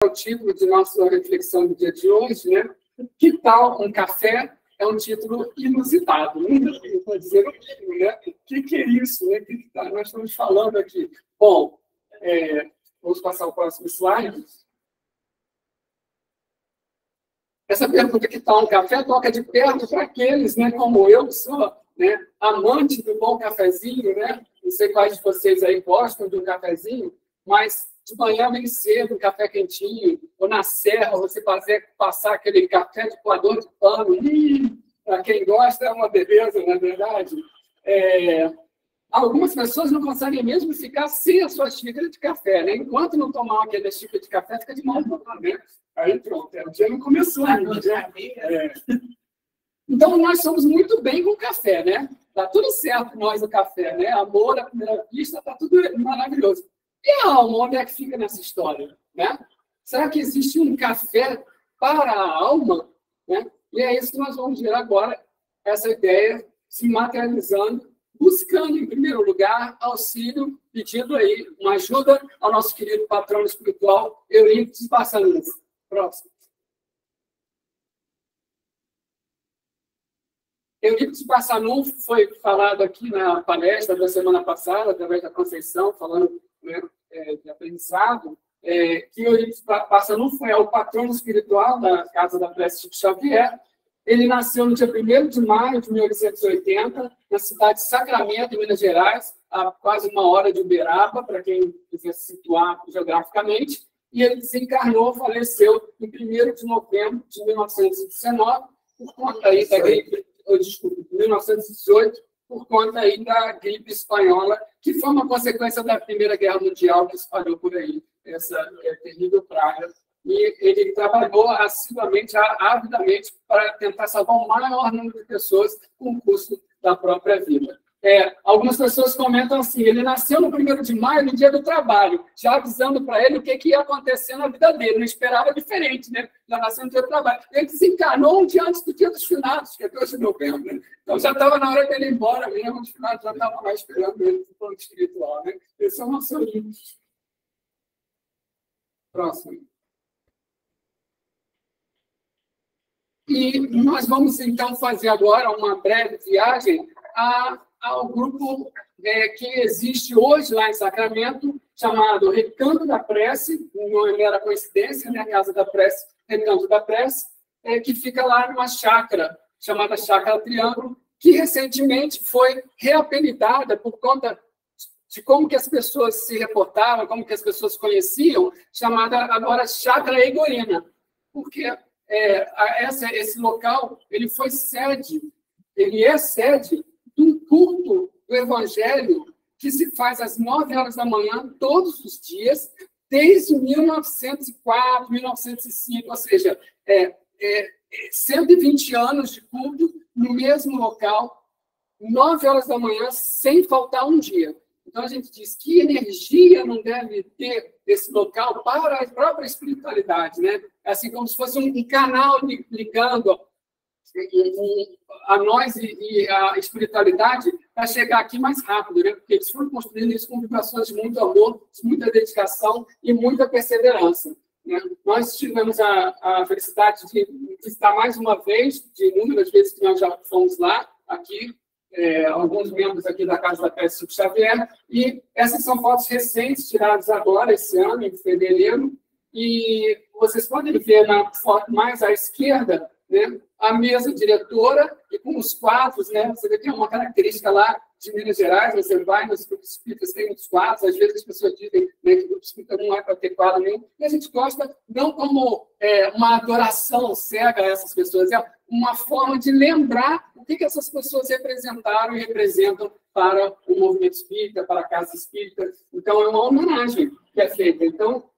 o título de nossa reflexão do dia de hoje, né? Que tal um café? É um título inusitado. Vou dizer o mínimo, né? O que é isso, né? Que nós estamos falando aqui? Bom, vamos passar o próximo slide. Essa pergunta, que tal um café, toca de perto para aqueles, né, como eu, que sou, né, amante do bom cafezinho, né? Não sei quais de vocês aí gostam de um cafezinho, mas de manhã bem cedo, um café quentinho, ou na serra, você passar aquele café de coador de pano. Para quem gosta, é uma beleza, não é verdade? Algumas pessoas não conseguem mesmo ficar sem a sua xícara de café, né? Enquanto não tomar aquela xícara de café, fica de mal tomar, né? Aí pronto, o dia não começou ainda. Então, nós somos muito bem com o café, né? Tá tudo certo nós, o café, né? Amor à primeira vista, tá tudo maravilhoso. E a alma, onde é que fica nessa história, né? Será que existe um café para a alma, né? E é isso que nós vamos ver agora, essa ideia se materializando, buscando, em primeiro lugar, auxílio, pedindo aí uma ajuda ao nosso querido patrono espiritual, Eurípides Barçanufo. Próximo. Eurípides Barçanufo foi falado aqui na palestra da semana passada, através da Conceição, falando, né, de aprendizado, que Eurípides Barçanufo é o patrono espiritual da Casa da Prece Chico Xavier. Ele nasceu no dia 1º de maio de 1880, na cidade de Sacramento, em Minas Gerais, a quase 1 hora de Uberaba, para quem quiser se situar geograficamente. E ele desencarnou, faleceu em 1º de novembro de 1919, por conta aí da gripe, 1918, por conta aí da gripe espanhola, que foi uma consequência da Primeira Guerra Mundial, que espalhou por aí essa terrível praga. E ele trabalhou assiduamente, avidamente, para tentar salvar o maior número de pessoas com o custo da própria vida. Algumas pessoas comentam assim, ele nasceu no 1º de maio, no dia do trabalho, já avisando para ele o que ia acontecer na vida dele. Não esperava diferente, né? Já nasceu no dia do trabalho. Ele desencarnou um dia antes do dia dos finados, que é 2 de novembro. Né? Então já estava na hora dele ir embora mesmo, os finados já estavam lá esperando ele no plano espiritual. Né? Esse é o nosso livro. Próximo. E nós vamos, então, fazer agora uma breve viagem ao grupo que existe hoje lá em Sacramento, chamado Recanto da Prece, não é mera coincidência, né? A Casa da Prece, Recanto da Prece, que fica lá numa chácara, chamada Chácara Triângulo, que recentemente foi reapelidada por conta de como que as pessoas se reportavam, como que as pessoas conheciam, chamada agora Chácara Egorina, porque esse local ele é sede de um culto do Evangelho que se faz às 9 horas da manhã, todos os dias, desde 1904, 1905, ou seja, 120 anos de culto no mesmo local, 9 horas da manhã, sem faltar um dia. Então, a gente diz que energia não deve ter esse local para a própria espiritualidade, né? Assim como se fosse um canal ligando a nós e a espiritualidade para chegar aqui mais rápido, né? Porque eles foram construindo isso com vibrações de muito amor, de muita dedicação e muita perseverança. Né? Nós tivemos a felicidade de visitar mais uma vez, de inúmeras vezes que nós já fomos lá, aqui, alguns membros aqui da Casa da Prece Chico Xavier, e essas são fotos recentes, tiradas agora, esse ano, em fevereiro, e vocês podem ver na foto mais à esquerda, né, a mesa diretora e com os quadros, né, você vê que é uma característica lá de Minas Gerais, você vai nos grupos espíritas, tem muitos quadros, às vezes as pessoas dizem, né, que o grupo espírita não é para ter quadro nenhum, e a gente gosta não como uma adoração cega a essas pessoas, é uma forma de lembrar o que essas pessoas representaram e representam para o movimento espírita, para a casa espírita. Então, é uma homenagem que é feita. Então,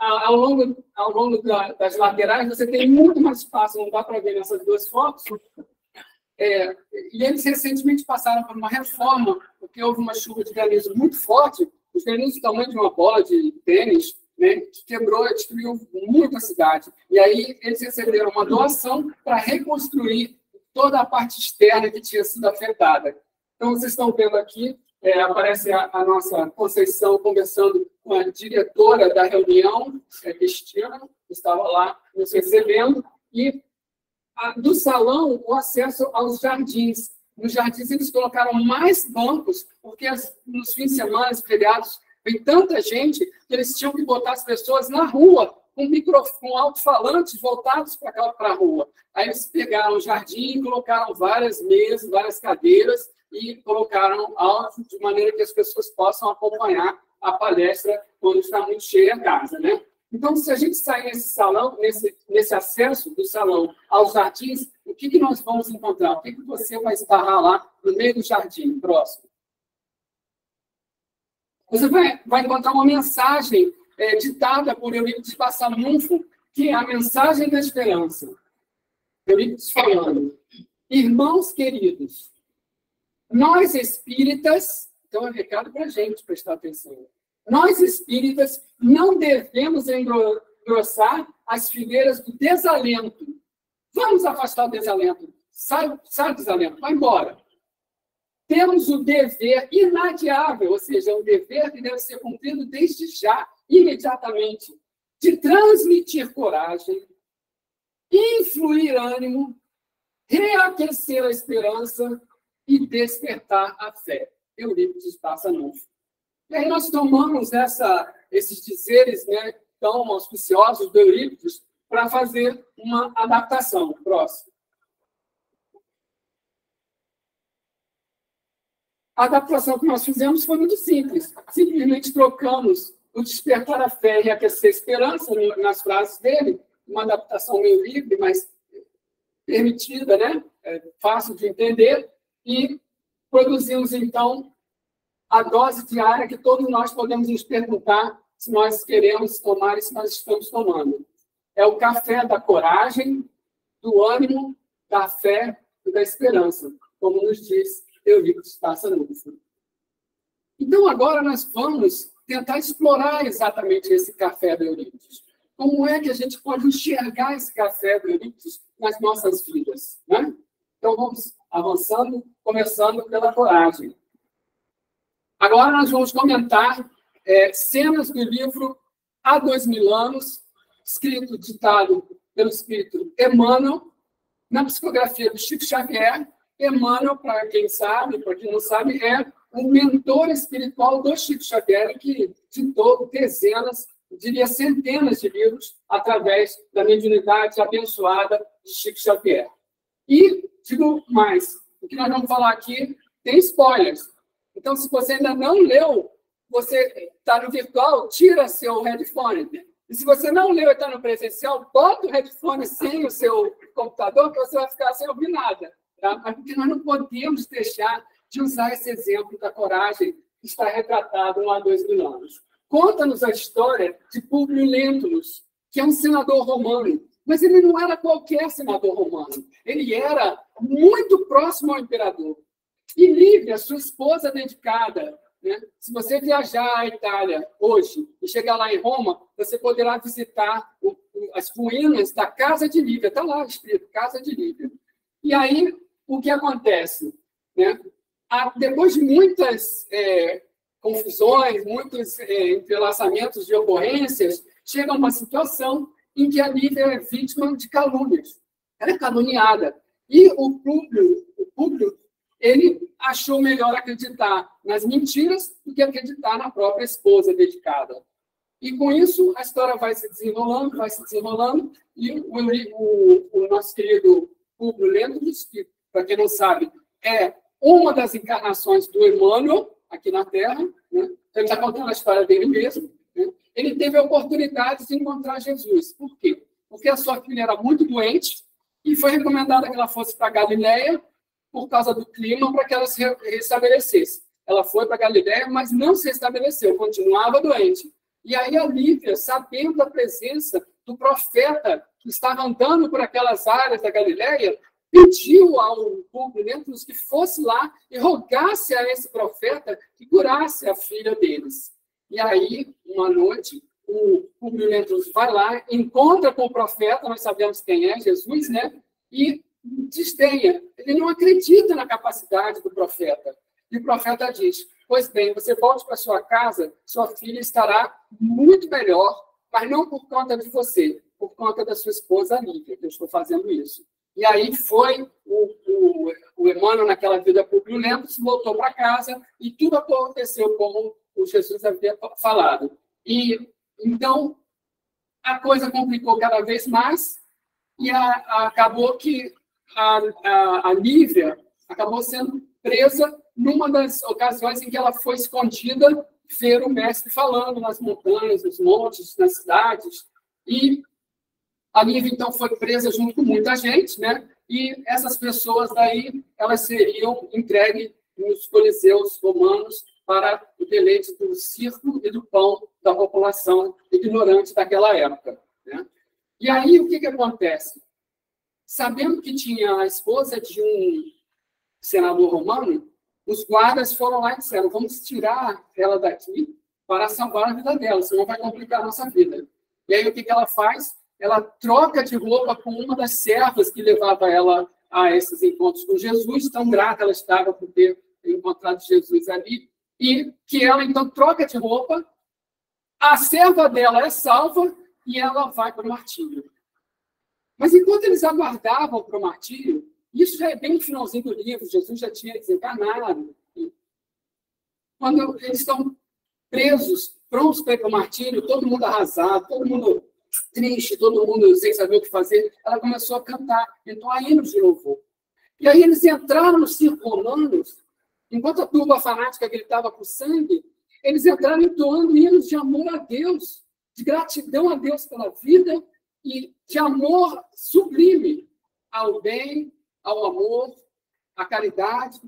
ao longo das laterais, você tem muito mais espaço, não dá para ver nessas duas fotos. E eles recentemente passaram por uma reforma, porque houve uma chuva de granizo muito forte, os granizos do tamanho de uma bola de tênis, né, que quebrou e destruiu muito a cidade. E aí eles receberam uma doação para reconstruir toda a parte externa que tinha sido afetada. Então, vocês estão vendo aqui aparece a nossa Conceição conversando com a diretora da reunião, Cristina, que estava lá nos recebendo, e do salão o acesso aos jardins. Nos jardins eles colocaram mais bancos, porque nos fins de semana, feriados, vem tanta gente que eles tinham que botar as pessoas na rua, com alto-falantes voltados para a rua. Aí eles pegaram o jardim, colocaram várias mesas, várias cadeiras e colocaram áudio de maneira que as pessoas possam acompanhar a palestra quando está muito cheia a casa, né? Então, se a gente sair nesse salão, nesse acesso do salão aos jardins, o que nós vamos encontrar? O que você vai esbarrar lá no meio do jardim próximo? Você vai encontrar uma mensagem ditada por Eurípides Passanunfo, que é a mensagem da esperança. Eurípides falando: irmãos queridos, nós espíritas, então é um recado para a gente prestar atenção, nós espíritas não devemos engrossar as fileiras do desalento. Vamos afastar o desalento. Sai do desalento, vai embora. Temos o dever inadiável, ou seja, um dever que deve ser cumprido desde já, imediatamente, de transmitir coragem, influir ânimo, reaquecer a esperança e despertar a fé. Eurípides Passanunfo. E aí nós tomamos esses dizeres, né, tão auspiciosos do Eurípides para fazer uma adaptação. Próximo. A adaptação que nós fizemos foi muito simples. Simplesmente trocamos o despertar a fé e aquecer a esperança nas frases dele, uma adaptação meio livre, mas permitida, né? Fácil de entender, e produzimos, então, a dose diária que todos nós podemos nos perguntar se nós queremos tomar e se nós estamos tomando. É o café da coragem, do ânimo, da fé e da esperança, como nos diz Eurípides Passanunfo. Então, agora nós vamos tentar explorar exatamente esse café do Eurípides. Como é que a gente pode enxergar esse café do Eurípides nas nossas vidas, né? Então, vamos avançando, começando pela coragem. Agora nós vamos comentar cenas do livro Há 2000 anos, escrito, ditado pelo espírito Emmanuel, na psicografia do Chico Xavier. Emmanuel, para quem sabe, para quem não sabe, é o mentor espiritual do Chico Xavier, que ditou dezenas, diria centenas de livros através da mediunidade abençoada de Chico Xavier. E, digo mais, o que nós vamos falar aqui tem spoilers. Então, se você ainda não leu, você está no virtual, tira seu headphone. E se você não leu e está no presencial, bota o headphone sem o seu computador, que você vai ficar sem ouvir nada. Tá? Mas porque nós não podemos deixar de usar esse exemplo da coragem que está retratado no Há 2000 anos. Conta-nos a história de Públio Lentulus, que é um senador romano. Mas ele não era qualquer senador romano. Ele era muito próximo ao imperador. E Lívia, sua esposa dedicada, né? Se você viajar à Itália hoje e chegar lá em Roma, você poderá visitar as ruínas da Casa de Lívia. Está lá escrito, Casa de Lívia. E aí, o que acontece? Né? Depois de muitas confusões, muitos entrelaçamentos de ocorrências, chega uma situação em que a Lívia é vítima de calúnias. Ela é caluniada. E o Públio, ele achou melhor acreditar nas mentiras do que acreditar na própria esposa dedicada. E, com isso, a história vai se desenrolando, e o nosso querido Públio Lentulus, que, para quem não sabe, é uma das encarnações do Emmanuel aqui na Terra, né? Ele está contando a história dele mesmo. Né? Ele teve a oportunidade de encontrar Jesus. Por quê? Porque a sua filha era muito doente e foi recomendada que ela fosse para Galiléia por causa do clima, para que ela se restabelecesse. Ela foi para Galiléia, mas não se restabeleceu, continuava doente. E aí a Lívia, sabendo da presença do profeta que estava andando por aquelas áreas da Galiléia, pediu ao Públio Lentulus que fosse lá e rogasse a esse profeta que curasse a filha deles. E aí, uma noite, o Públio Lentulus vai lá, encontra com o profeta, nós sabemos quem é, Jesus, né? E desdenha. Ele não acredita na capacidade do profeta. E o profeta diz: Pois bem, você volte para sua casa, sua filha estará muito melhor, mas não por conta de você, por conta da sua esposa Lívia, que eu estou fazendo isso. E aí foi o Emmanuel, naquela vida pública, voltou para casa e tudo aconteceu como o Jesus havia falado. E então a coisa complicou cada vez mais e acabou que a Lívia acabou sendo presa numa das ocasiões em que ela foi escondida ver o mestre falando nas montanhas, nos montes, nas cidades. E a Lívia, então, foi presa junto com muita gente, né? E essas pessoas daí, elas seriam entregues nos coliseus romanos para o deleite do circo e do pão da população ignorante daquela época, né? E aí, o que acontece? Sabendo que tinha a esposa de um senador romano, os guardas foram lá e disseram: vamos tirar ela daqui para salvar a vida dela, senão vai complicar a nossa vida. E aí, o que ela faz? Ela troca de roupa com uma das servas que levava ela a esses encontros com Jesus, tão grata ela estava por ter encontrado Jesus ali, e que ela, então, troca de roupa, a serva dela é salva e ela vai para o martírio. Mas enquanto eles aguardavam para o martírio, isso já é bem no finalzinho do livro, Jesus já tinha desencarnado. Quando eles estão presos, prontos para ir para o martírio, todo mundo arrasado, todo mundo triste, todo mundo sem saber o que fazer, ela começou a cantar, então a hinos de louvor. E aí eles entraram nos circos romanos, enquanto a turba fanática gritava por sangue, eles entraram entoando hinos de amor a Deus, de gratidão a Deus pela vida e de amor sublime ao bem, ao amor, à caridade,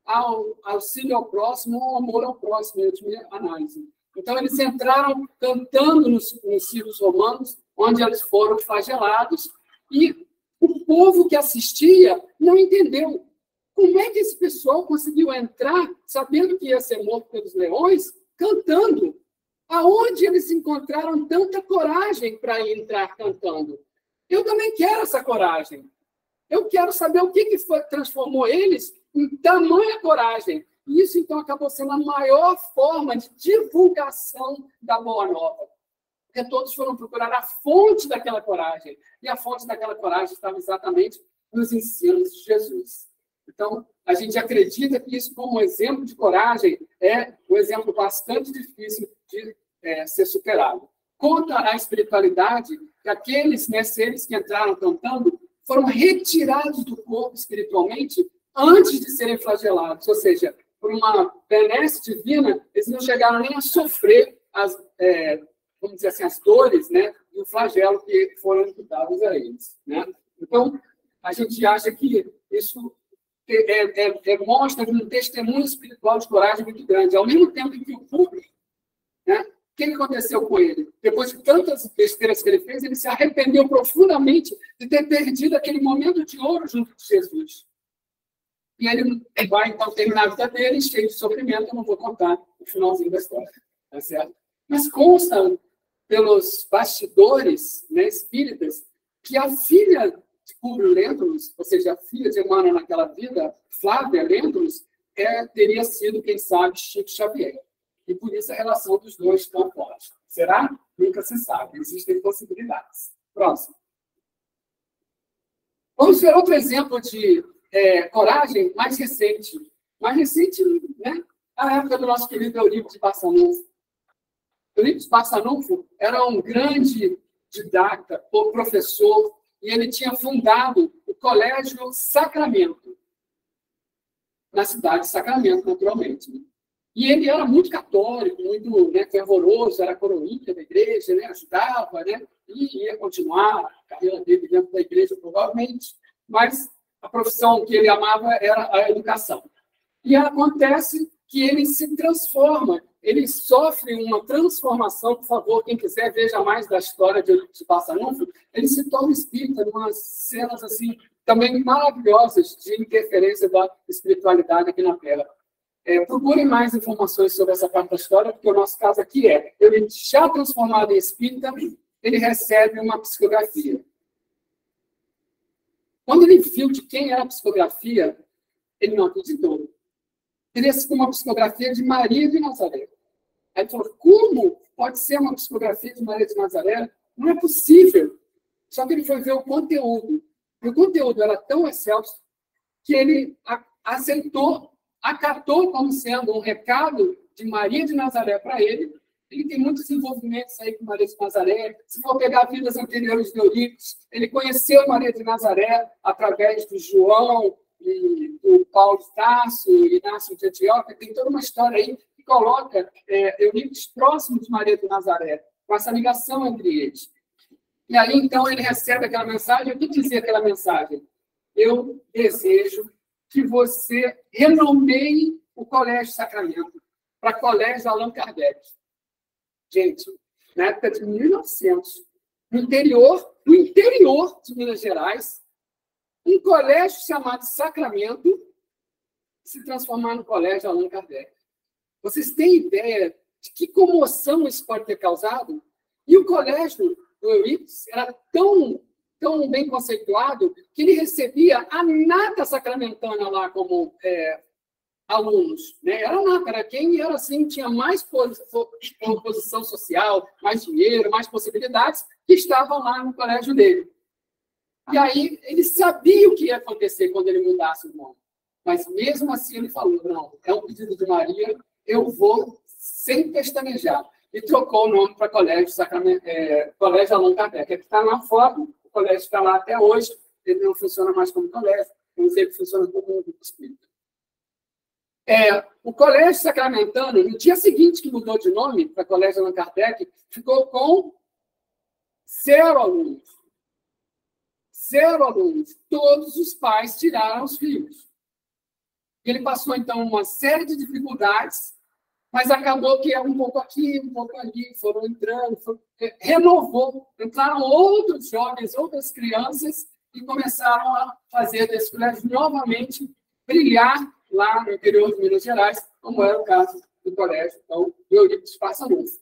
ao auxílio ao próximo, ao amor ao próximo, em última análise. Então, eles entraram cantando nos circos romanos, onde eles foram flagelados, e o povo que assistia não entendeu como é que esse pessoal conseguiu entrar, sabendo que ia ser morto pelos leões, cantando. Aonde eles encontraram tanta coragem para entrar cantando? Eu também quero essa coragem. Eu quero saber o que transformou eles em tamanha coragem. E isso, então, acabou sendo a maior forma de divulgação da Boa Nova. Porque todos foram procurar a fonte daquela coragem. E a fonte daquela coragem estava exatamente nos ensinos de Jesus. Então, a gente acredita que isso, como exemplo de coragem, é um exemplo bastante difícil de ser superado. Quanto à espiritualidade, que aqueles seres que entraram cantando foram retirados do corpo espiritualmente antes de serem flagelados. Ou seja, por uma benesse divina, eles não chegaram nem a sofrer vamos dizer assim, as dores, né, do flagelo que foram imputadas a eles, né? Então, a gente acha que isso mostra um testemunho espiritual de coragem muito grande. Ao mesmo tempo que o público, né, o que aconteceu com ele? Depois de tantas besteiras que ele fez, ele se arrependeu profundamente de ter perdido aquele momento de ouro junto de Jesus. E ele vai, então, terminar a vida dele cheio de sofrimento. Eu não vou contar o finalzinho da história, tá certo? Mas consta pelos bastidores, né, espíritas, que a filha de Publio Lentulus, ou seja, a filha de Emmanuel naquela vida, Flávia Lentulus, teria sido, quem sabe, Chico Xavier. E por isso a relação dos dois tão forte. Será? Nunca se sabe. Existem possibilidades. Próximo. Vamos ver outro exemplo de coragem mais recente. Mais recente, né? A época do nosso querido Eurípides Barçanufo. Eurípides Barçanufo era um grande didata, professor, e ele tinha fundado o Colégio Sacramento, na cidade de Sacramento, naturalmente. Né? E ele era muito católico, muito, né, fervoroso, era coroinha da igreja, né, ajudava, né, e ia continuar a carreira dele dentro da igreja, provavelmente, mas a profissão que ele amava era a educação. E acontece que ele se transforma, ele sofre uma transformação, por favor, quem quiser, veja mais da história de Barçanufo, ele se torna espírita, em umas cenas assim, também maravilhosas de interferência da espiritualidade aqui na Terra. Procurem mais informações sobre essa parte da história, porque o nosso caso aqui ele já transformado em espírita, ele recebe uma psicografia. Quando ele viu de quem era a psicografia, ele não acreditou. teria sido uma psicografia de Maria de Nazaré. Aí ele falou, como pode ser uma psicografia de Maria de Nazaré? Não é possível. Só que ele foi ver o conteúdo. E o conteúdo era tão excelso que ele aceitou, acatou como sendo um recado de Maria de Nazaré para ele. Ele tem muitos envolvimentos aí com Maria de Nazaré. Se for pegar vidas anteriores de Eurípides, ele conheceu Maria de Nazaré através do João e do Paulo de Tarso, Inácio de Antioquia. Tem toda uma história aí que coloca Eurípides próximo de Maria de Nazaré, com essa ligação entre eles. E aí, então, ele recebe aquela mensagem. O que dizia aquela mensagem? Eu desejo que você renomeie o Colégio Sacramento para Colégio Allan Kardec. Gente, na época de 1900, no interior de Minas Gerais, um colégio chamado Sacramento se transformar no Colégio Allan Kardec. Vocês têm ideia de que comoção isso pode ter causado? E o colégio do Eurípides era tão bem conceituado que ele recebia a nata sacramentana lá como alunos. Né? Era nata, era quem era assim, tinha mais posição social, mais dinheiro, mais possibilidades, que estavam lá no colégio dele. E aí ele sabia o que ia acontecer quando ele mudasse o nome. Mas mesmo assim ele falou, não, é um pedido de Maria, eu vou sem pestanejar. E trocou o nome para Colégio Allan Kardec. Aqui está na foto, o colégio está lá até hoje, ele não funciona mais como colégio, mas ele funciona como um grupo espírita. O Colégio Sacramentano, no dia seguinte que mudou de nome para Colégio Allan Kardec, ficou com 0 alunos. 0 alunos. Todos os pais tiraram os filhos. Ele passou, então, uma série de dificuldades, mas acabou que é um pouco aqui, um pouco ali, foram entrando, renovou, entraram outros jovens, outras crianças, e começaram a fazer desse colégio novamente brilhar lá no interior de Minas Gerais, como era o caso do colégio, então, de Eurípides Passanufo.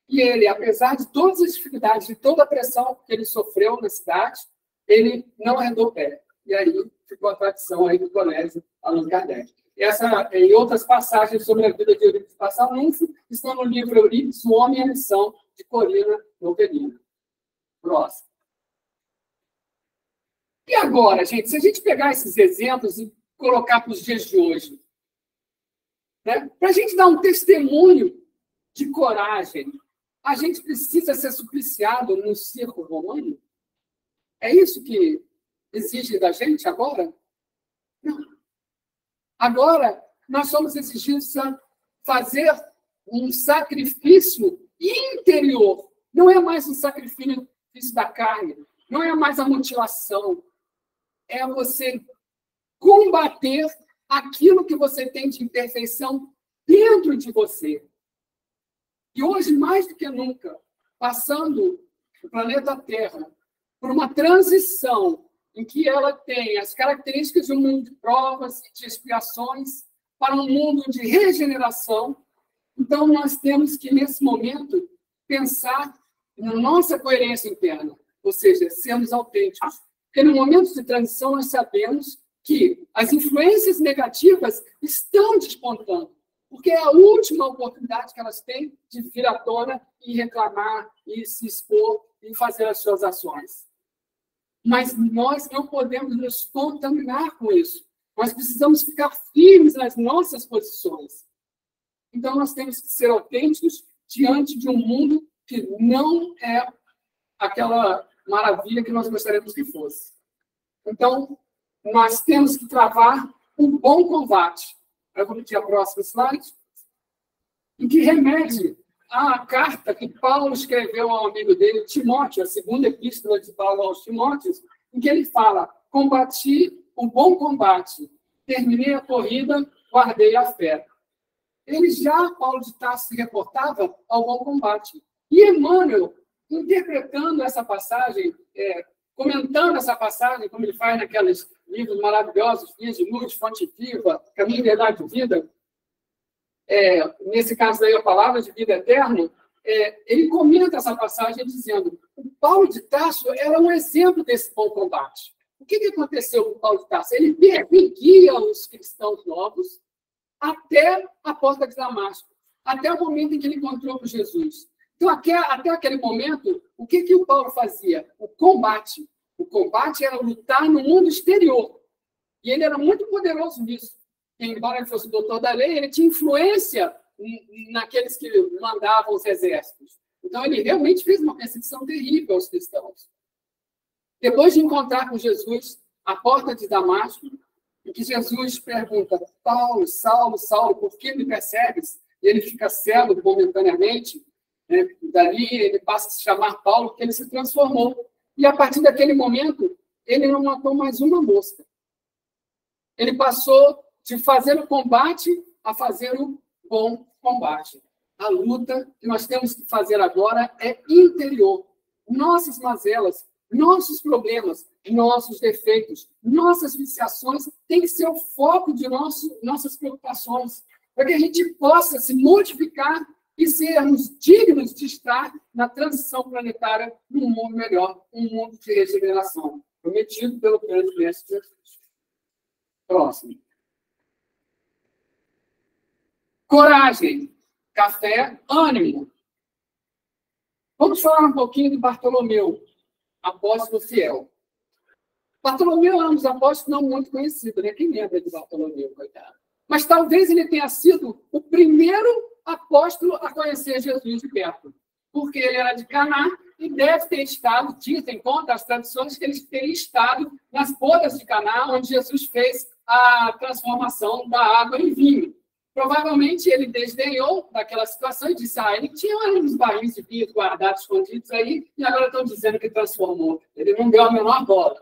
E ele, apesar de todas as dificuldades, de toda a pressão que ele sofreu na cidade, ele não arredou o pé. E aí ficou a tradição aí do colégio Allan Kardec. Essa e outras passagens sobre a vida de Eurípides Passanufo estão no livro Eurípides, O Homem e a Missão, de Corina Novelina. Próximo. E agora, gente, se a gente pegar esses exemplos e colocar para os dias de hoje, né? Para a gente dar um testemunho de coragem, a gente precisa ser supliciado no circo romano? É isso que exige da gente agora? Não. Agora, nós somos exigidos a fazer um sacrifício interior. Não é mais um sacrifício da carne, não é mais a mutilação. É você combater aquilo que você tem de imperfeição dentro de você. E hoje, mais do que nunca, passando o planeta Terra por uma transição em que ela tem as características de um mundo de provas e de expiações para um mundo de regeneração. Então, nós temos que, nesse momento, pensar na nossa coerência interna, ou seja, sermos autênticos. Porque, no momento de transição, nós sabemos que as influências negativas estão despontando, porque é a última oportunidade que elas têm de vir à tona e reclamar, e se expor, e fazer as suas ações. Mas nós não podemos nos contaminar com isso. Nós precisamos ficar firmes nas nossas posições. Então, nós temos que ser autênticos diante de um mundo que não é aquela maravilha que nós gostaríamos que fosse. Então, nós temos que travar um bom combate. Eu vou pedir a próxima slide. Em que remete à carta que Paulo escreveu ao amigo dele, Timóteo, a segunda epístola de Paulo aos Timóteos, em que ele fala: combati o bom combate, terminei a corrida, guardei a fé. Ele já, Paulo de Tarso, se reportava ao bom combate. E Emmanuel, interpretando essa passagem, comentando essa passagem, como ele faz naqueles livros maravilhosos, Vias de Luz, Fonte Viva, Caminho, Verdade e Vida, nesse caso aí, a Palavra de Vida Eterna, ele comenta essa passagem dizendo: o Paulo de Tarso era um exemplo desse bom combate. O que aconteceu com o Paulo de Tarso? Ele perseguia os cristãos novos, até a porta de Damasco, até o momento em que ele encontrou com Jesus. Então, até aquele momento, o que o Paulo fazia? O combate. O combate era lutar no mundo exterior. E ele era muito poderoso nisso. Embora ele fosse doutor da lei, ele tinha influência naqueles que mandavam os exércitos. Então, ele realmente fez uma perseguição terrível aos cristãos. Depois de encontrar com Jesus, à porta de Damasco, em que Jesus pergunta: Paulo, Saulo, Saulo, por que me persegues? E ele fica cego momentaneamente. Né? Dali ele passa a se chamar Paulo, porque ele se transformou. E a partir daquele momento, ele não matou mais uma mosca. Ele passou de fazer o combate a fazer o bom combate. A luta que nós temos que fazer agora é interior. Nossas mazelas, nossos problemas, nossos defeitos, nossas viciações têm que ser o foco de nossas preocupações, para que a gente possa se modificar e sermos dignos de estar na transição planetária num mundo melhor, um mundo de regeneração, prometido pelo grande mestre Jesus. Próximo. Coragem, café, ânimo. Vamos falar um pouquinho de Bartolomeu, apóstolo fiel. Bartolomeu é um dos apóstolos não muito conhecido, né? Quem lembra de Bartolomeu, coitado? Mas talvez ele tenha sido o primeiro apóstolo a conhecer Jesus de perto, porque ele era de Caná e deve ter estado, dizem, conta as tradições, que ele teria estado nas bodas de Caná, onde Jesus fez a transformação da água em vinho. Provavelmente ele desdenhou daquela situação e disse: ele tinha uns barris de vinho guardados, escondidos aí, e agora estão dizendo que transformou. Ele não deu a menor bola.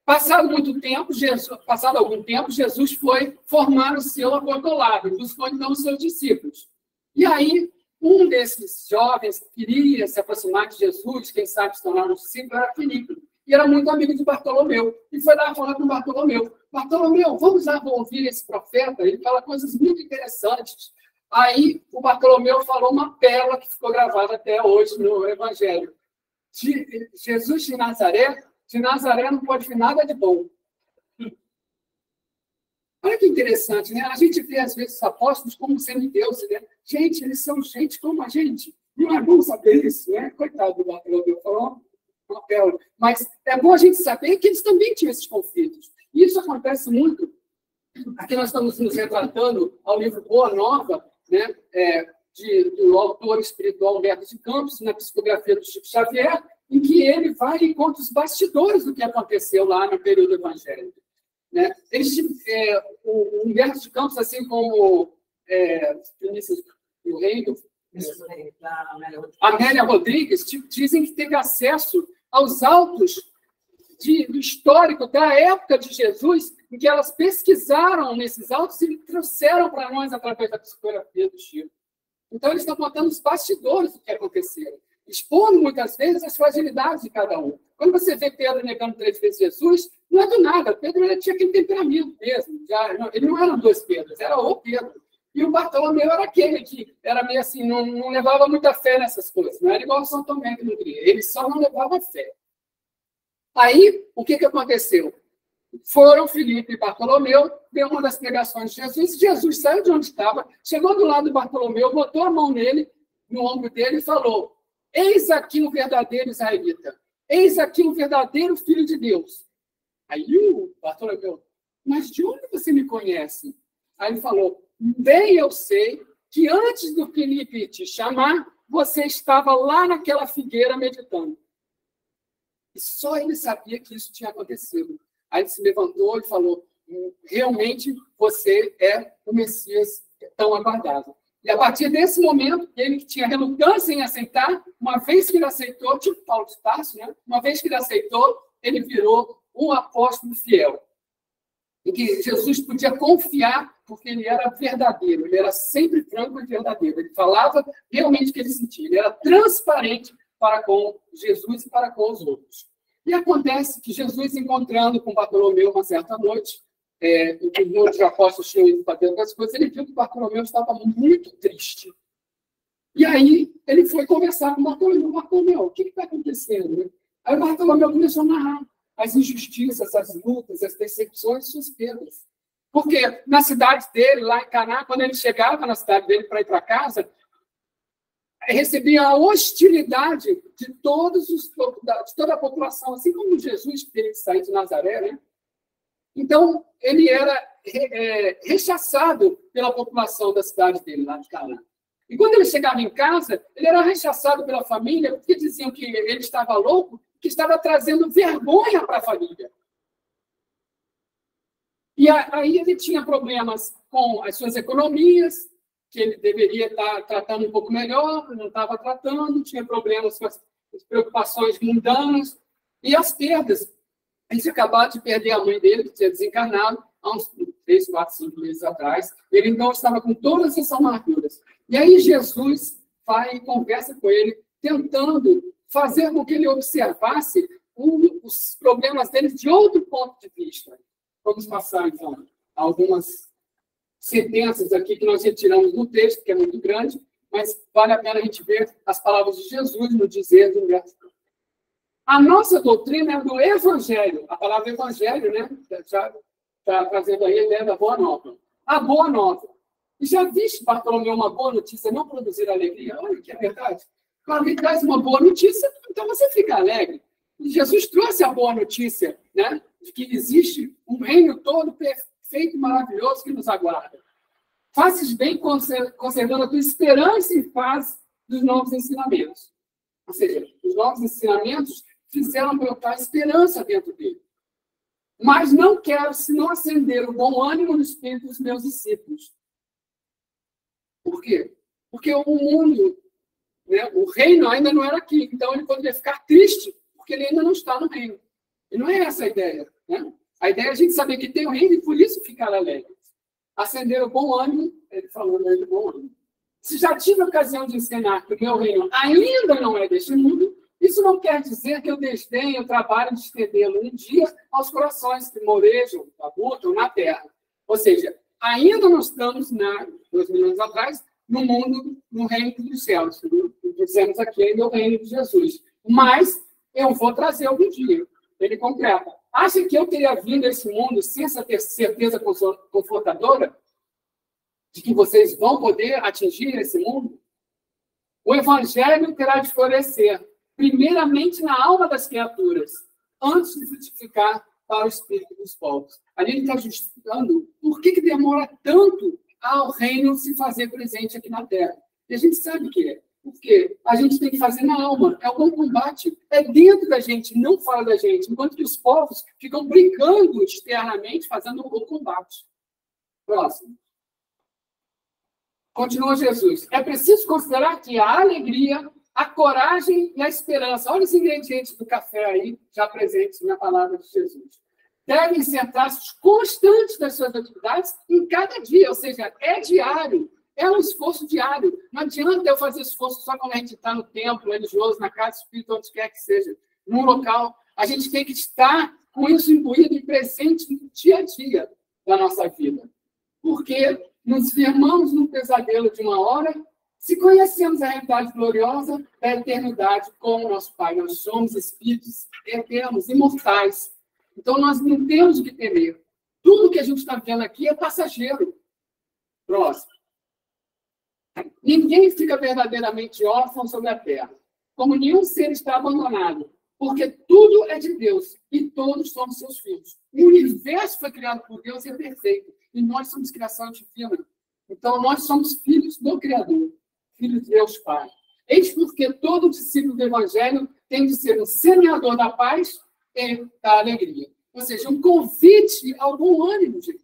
Passado algum tempo, Jesus foi formar o seu apostolado, buscou então os seus discípulos. E aí, um desses jovens que queria se aproximar de Jesus, quem sabe se tornar um discípulo, era Filipe. E era muito amigo de Bartolomeu. E foi lá falar com Bartolomeu: Bartolomeu, vamos lá ouvir esse profeta? Ele fala coisas muito interessantes. Aí o Bartolomeu falou uma pérola que ficou gravada até hoje no Evangelho. Jesus de Nazaré não pode vir nada de bom. Olha que interessante, né? A gente vê, às vezes, os apóstolos como semideuses, né? Gente, eles são gente como a gente. Não é bom saber isso, né? Coitado do Bartolomeu, falou uma pérola. Mas é bom a gente saber que eles também tinham esses conflitos. E isso acontece muito. Aqui nós estamos nos retratando ao livro Boa Nova, né? Do autor espiritual Humberto de Campos, na psicografia do Chico Xavier, em que ele vai e conta os bastidores do que aconteceu lá no período evangélico. Né? O Humberto de Campos, assim como o Reino, Amélia Rodrigues, dizem que teve acesso aos autos do histórico da época de Jesus, em que elas pesquisaram nesses autos e trouxeram para nós através da psicografia do Chico. Então, eles estão contando os bastidores do que aconteceu, expondo muitas vezes as fragilidades de cada um. Quando você vê Pedro negando 3 vezes Jesus, não é do nada. Pedro tinha aquele temperamento mesmo. Ele não era 2 Pedros, era o Pedro. E o Bartolomeu era aquele que era meio assim, não levava muita fé nessas coisas. Não era igual ao São Tomé, que não cria. Ele só não levava fé. Aí, o que aconteceu? Foram Filipe e Bartolomeu, deu uma das pregações de Jesus. Jesus saiu de onde estava, chegou do lado de Bartolomeu, botou a mão nele, no ombro dele e falou: eis aqui o verdadeiro israelita. Eis aqui o verdadeiro filho de Deus. Aí o Bartolomeu: mas de onde você me conhece? Aí ele falou: bem eu sei que antes do Filipe te chamar, você estava lá naquela figueira meditando. E só ele sabia que isso tinha acontecido. Aí ele se levantou e falou: realmente você é o Messias tão aguardado. E a partir desse momento, ele que tinha relutância em aceitar, uma vez que ele aceitou, tipo Paulo de Tarso, né? Uma vez que ele aceitou, ele virou um apóstolo fiel. Em que Jesus podia confiar, porque ele era verdadeiro, ele era sempre franco e verdadeiro. Ele falava realmente o que ele sentia, ele era transparente para com Jesus e para com os outros. E acontece que Jesus, encontrando com Bartolomeu uma certa noite, os outros apóstolos tinham ido para dentro das coisas, ele viu que Bartolomeu estava muito triste. E aí ele foi conversar com Bartolomeu. Bartolomeu, o que está acontecendo? Aí Bartolomeu começou a narrar as injustiças, as lutas, as perseguições, suas perdas. Porque na cidade dele, lá em Caná, quando ele chegava na cidade dele para ir para casa, recebia a hostilidade de toda a população, assim como Jesus teve que sair de Nazaré, né? Então, ele era rechaçado pela população da cidade dele, lá de Caná. E quando ele chegava em casa, ele era rechaçado pela família, porque diziam que ele estava louco, que estava trazendo vergonha para a família. E aí ele tinha problemas com as suas economias, que ele deveria estar tratando um pouco melhor, não estava tratando, tinha problemas com as preocupações mundanas e as perdas. Ele tinha acabado de perder a mãe dele, que tinha desencarnado há uns 3, 4, 5 meses atrás. Ele, então, estava com todas essas amarguras. E aí Jesus vai e conversa com ele, tentando fazer com que ele observasse os problemas dele de outro ponto de vista. Vamos passar, então, algumas sentenças aqui que nós retiramos do texto, que é muito grande, mas vale a pena a gente ver as palavras de Jesus no dizer do verso. A nossa doutrina é do Evangelho. A palavra Evangelho, né? Já está trazendo aí a ideia da Boa Nova. A Boa Nova. E já viste, Bartolomeu, uma boa notícia não produzir alegria? Olha que é verdade. Quando alguém traz uma boa notícia, então você fica alegre. E Jesus trouxe a boa notícia, né? De que existe um reino todo perfeito e maravilhoso que nos aguarda. Fazes bem conservando a tua esperança em paz dos novos ensinamentos. Ou seja, os novos ensinamentos fizeram brotar esperança dentro dele. Mas não quero senão acender o bom ânimo no espírito dos meus discípulos. Por quê? Porque o mundo, né, o reino ainda não era aqui. Então ele poderia ficar triste, porque ele ainda não está no reino. E não é essa a ideia. Né? A ideia é a gente saber que tem o reino e por isso ficar alegre. Acender o bom ânimo, ele falou, né, de bom ânimo. Se já tive a ocasião de ensinar que o meu reino ainda não é deste mundo, isso não quer dizer que eu desdenhe o trabalho de estendê-lo um dia aos corações que morejam, habitam na terra. Ou seja, ainda não estamos, 2000 anos atrás, no mundo, no reino dos céus. Dizemos aqui ainda o reino de Jesus. Mas eu vou trazer algum dia. Ele completa. Acha que eu teria vindo a esse mundo sem essa certeza confortadora de que vocês vão poder atingir esse mundo? O Evangelho terá de florescer, primeiramente na alma das criaturas, antes de frutificar para o espírito dos povos. Ali ele está justificando por que demora tanto ao reino se fazer presente aqui na Terra. E a gente sabe que é. Porque a gente tem que fazer na alma. É um combate. É dentro da gente, não fora da gente. Enquanto que os povos ficam brincando externamente, fazendo o combate. Próximo. Continua Jesus. É preciso considerar que a alegria, a coragem e a esperança, olha os ingredientes do café aí, já presentes na palavra de Jesus, devem ser traços constantes das suas atividades em cada dia, ou seja, é diário, é um esforço diário. Não adianta eu fazer esforço só quando a gente está no templo religioso, na casa espírita, onde quer que seja, num local. A gente tem que estar com isso imbuído e presente no dia a dia da nossa vida. Porque nos firmamos no pesadelo de uma hora, se conhecemos a realidade gloriosa da eternidade com o nosso Pai. Nós somos espíritos eternos, imortais. Então, nós não temos o que temer. Tudo que a gente está vendo aqui é passageiro. Próximo. Ninguém fica verdadeiramente órfão sobre a terra, como nenhum ser está abandonado, porque tudo é de Deus e todos somos seus filhos. O universo foi criado por Deus e é perfeito, e nós somos criação divina. Então, nós somos filhos do Criador, filhos de Deus Pai. Eis porque todo discípulo do Evangelho tem de ser um semeador da paz e da alegria. Ou seja, um convite ao bom ânimo, gente.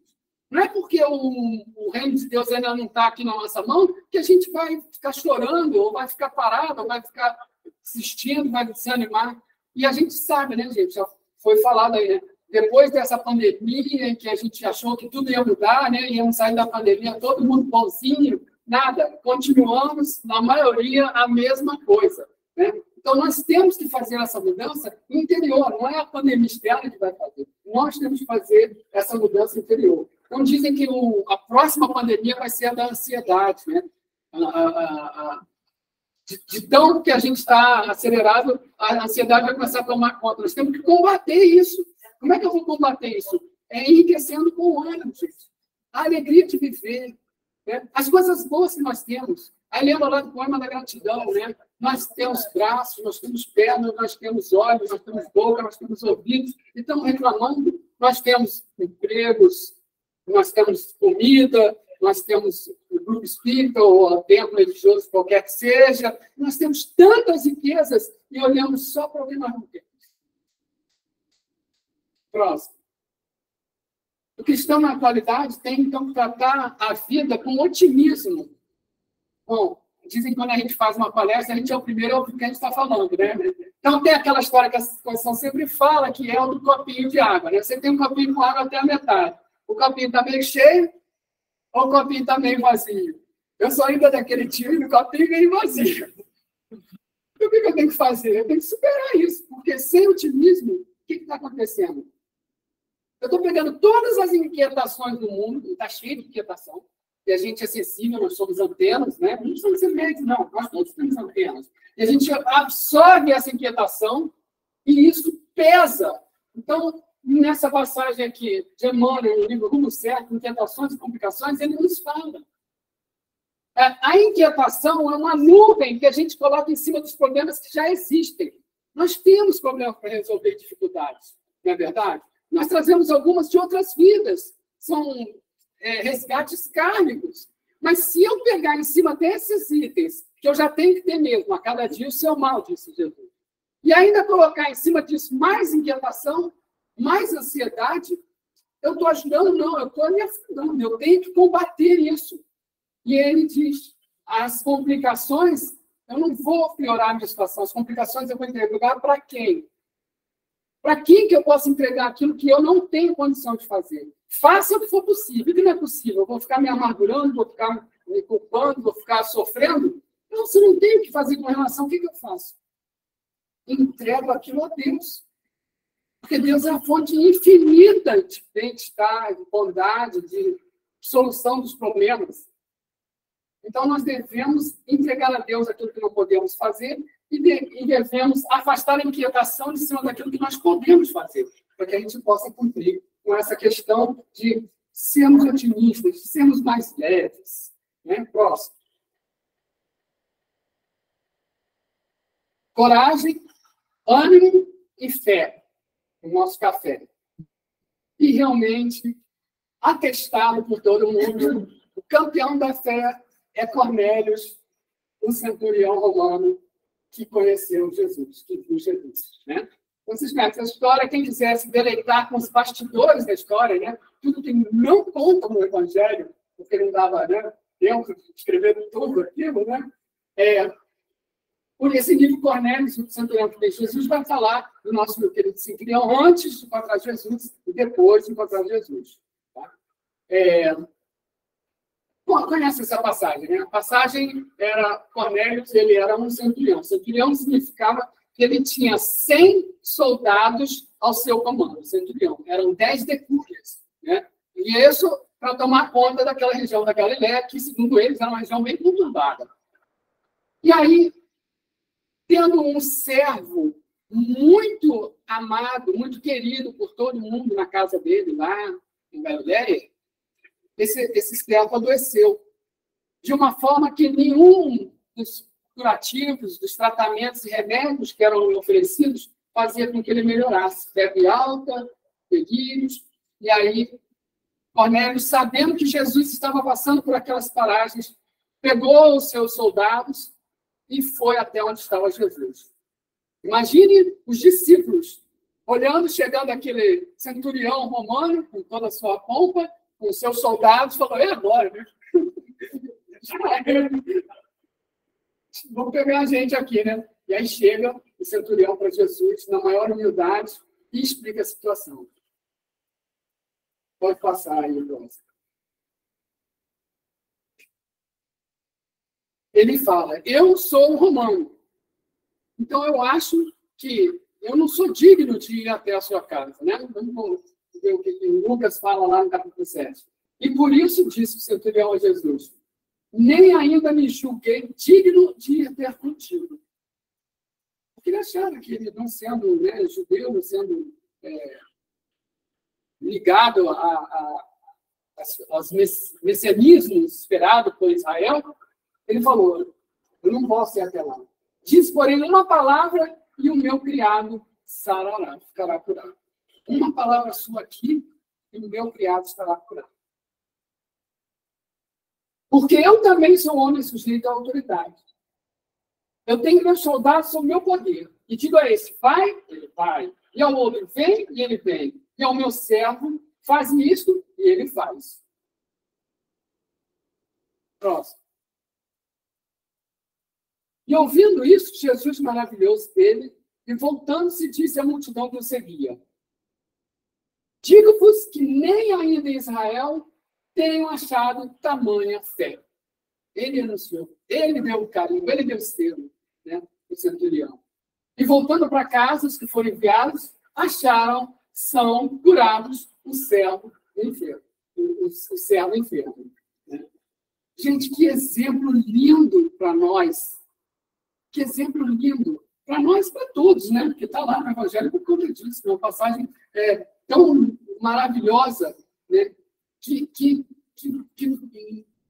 Não é porque o reino de Deus ainda não está aqui na nossa mão que a gente vai ficar chorando, ou vai ficar parado, ou vai ficar assistindo, vai desanimar. E a gente sabe, né, gente? Já foi falado aí, né? Depois dessa pandemia, em que a gente achou que tudo ia mudar, né? Íamos sair da pandemia, todo mundo bonzinho, nada. Continuamos, na maioria, a mesma coisa, né? Então, nós temos que fazer essa mudança interior, não é a pandemia externa que vai fazer. Nós temos que fazer essa mudança interior. Então, dizem que a próxima pandemia vai ser a da ansiedade, né? De tão que a gente está acelerado, a ansiedade vai começar a tomar conta. Nós temos que combater isso. Como é que eu vou combater isso? É enriquecendo com o ânimo, gente. a alegria de viver, né? As coisas boas que nós temos. Aí lembra lá do poema da gratidão, né? Nós temos braços, nós temos pernas, nós temos olhos, nós temos boca, nós temos ouvidos. E estamos reclamando, nós temos empregos, nós temos comida, nós temos o grupo espírita ou o templo religioso, qualquer que seja. Nós temos tantas riquezas e olhamos só para o que nós não temos. Próximo. O cristão, na atualidade, tem, então, que tratar a vida com otimismo. Bom, dizem que quando a gente faz uma palestra, a gente é o primeiro a ouvir o que a gente está falando, né? Então, tem aquela história que a situação sempre fala, que é o do copinho de água, né? Você tem um copinho com água até a metade. O copinho está meio cheio ou o copinho está meio vazio? Eu sou ainda daquele time do copinho meio vazio. E o que eu tenho que fazer? Eu tenho que superar isso, porque sem otimismo, o que está acontecendo? Eu estou pegando todas as inquietações do mundo, e está cheio de inquietação, e a gente é sensível, nós somos antenas, né? Não somos sementes, não, nós todos temos antenas. E a gente absorve essa inquietação e isso pesa. Então, nessa passagem aqui de Emmanuel, no livro Rumo Certo, Inquietações e Complicações, ele nos fala. A inquietação é uma nuvem que a gente coloca em cima dos problemas que já existem. Nós temos problemas para resolver dificuldades, não é verdade? Nós trazemos algumas de outras vidas. São resgates kármicos. Mas se eu pegar em cima desses itens, que eu já tenho que ter mesmo, a cada dia o seu mal, disse Jesus, e ainda colocar em cima disso mais inquietação, mais ansiedade, eu estou ajudando? Não, eu estou me afundando. Eu tenho que combater isso. E ele diz, as complicações, eu não vou piorar a minha situação. As complicações eu vou entregar para quem? Para quem que eu posso entregar aquilo que eu não tenho condição de fazer? Faça o que for possível. O que não é possível? Eu vou ficar me amargurando, vou ficar me culpando, vou ficar sofrendo? Não, se não tem o que fazer com relação, o que eu faço? Entrego aquilo a Deus. Porque Deus é a fonte infinita de bem-estar, de bondade, de solução dos problemas. Então, nós devemos entregar a Deus aquilo que não podemos fazer e devemos afastar a inquietação de cima daquilo que nós podemos fazer, para que a gente possa cumprir com essa questão de sermos otimistas, de sermos mais leves. Né? Próximo. Coragem, ânimo e fé, o nosso café. E realmente, atestado por todo mundo, o campeão da fé é Cornélio, um centurião romano que conheceu Jesus, que viu Jesus. Né? Então, vocês conhecem essa história, quem quiser se deleitar com os bastidores da história, né? Tudo que não conta no Evangelho, porque não dava, né, tempo de escrever tudo aquilo, né? Por esse livro, Cornélio, o centurião que fez Jesus, vai falar do nosso meu querido centurião antes de encontrar Jesus e depois de encontrar Jesus. Tá? Bom, conhece essa passagem, né? A passagem era Cornélio, ele era um centurião. Centurião significava que ele tinha 100 soldados ao seu comando, centurião. Eram 10 decúbias, né? E isso para tomar conta daquela região da Galiléia, que, segundo eles, era uma região bem conturbada. E aí, tendo um servo muito amado, muito querido por todo mundo na casa dele, lá em Galiléia, esse servo adoeceu. De uma forma que nenhum dos curativos, dos tratamentos e remédios que eram oferecidos fazia com que ele melhorasse. Febre alta, delírios. E aí, Cornélio, sabendo que Jesus estava passando por aquelas paragens, pegou os seus soldados e foi até onde estava Jesus. Imagine os discípulos olhando, chegando aquele centurião romano, com toda a sua pompa, com seus soldados, falou, é agora, né? Vamos pegar a gente aqui, né? E aí chega o centurião para Jesus, na maior humildade, e explica a situação. Pode passar aí, próximo. Ele fala, eu sou um romano, então eu acho que eu não sou digno de ir até a sua casa, né? Vamos ver o que Lucas fala lá no capítulo 7. E por isso disse o centurião a Jesus, nem ainda me julguei digno de ir ter contigo. Porque ele achava que ele, não sendo, né, judeu, não sendo ligado aos messianismos esperados por Israel, ele falou, eu não posso ir até lá. Diz, porém, uma palavra e o meu criado sarará, ficará curado. Uma palavra sua aqui e o meu criado estará curado. Porque eu também sou homem sujeito à autoridade. Eu tenho meus soldados sob meu poder. E digo a esse, vai, ele vai. E ao outro, vem, e ele vem. E ao meu servo, faz isto, e ele faz. Próximo. E ouvindo isso, Jesus maravilhou-se dele, e voltando-se, disse à multidão que o seguia: digo-vos que nem ainda em Israel tenham achado tamanha fé. Ele anunciou, ele deu o carimbo, ele deu o selo, né, o centurião. E voltando para casa, os que foram enviados, acharam, são curados o servo enfermo. O servo enfermo. Né? Gente, que exemplo lindo para nós. Que exemplo lindo. Para nós, para todos, né? Porque está lá no Evangelho por conta disso. É uma passagem tão maravilhosa, né? Que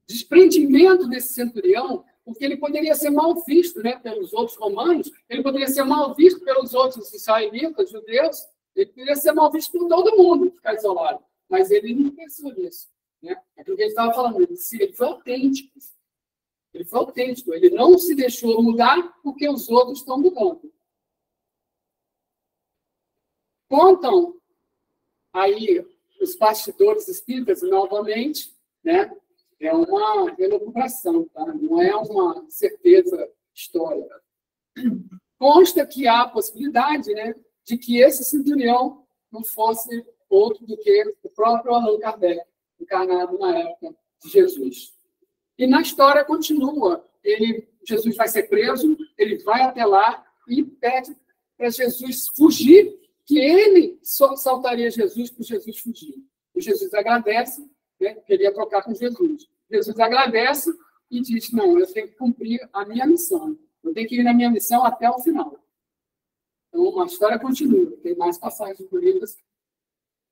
desprendimento desse centurião, porque ele poderia ser mal visto, né, pelos outros romanos, ele poderia ser mal visto pelos outros israelitas, judeus, ele poderia ser mal visto por todo mundo, ficar isolado. Mas ele não pensou nisso. Né? É aquilo que ele estava falando, ele foi autêntico. Ele foi autêntico, ele não se deixou mudar porque os outros estão mudando. Contam aí os bastidores espíritas, novamente, né? É uma elucubração, tá? Não é uma certeza histórica. Consta que há a possibilidade, né, de que esse centurião não fosse outro do que o próprio Allan Kardec, encarnado na época de Jesus. E na história continua. Jesus vai ser preso, ele vai até lá e pede para Jesus fugir, que ele saltaria Jesus para Jesus fugir. E Jesus agradece, né, queria trocar com Jesus. Jesus agradece e diz, não, eu tenho que cumprir a minha missão. Eu tenho que ir na minha missão até o final. Então, a história continua. Tem mais passagens bonitas.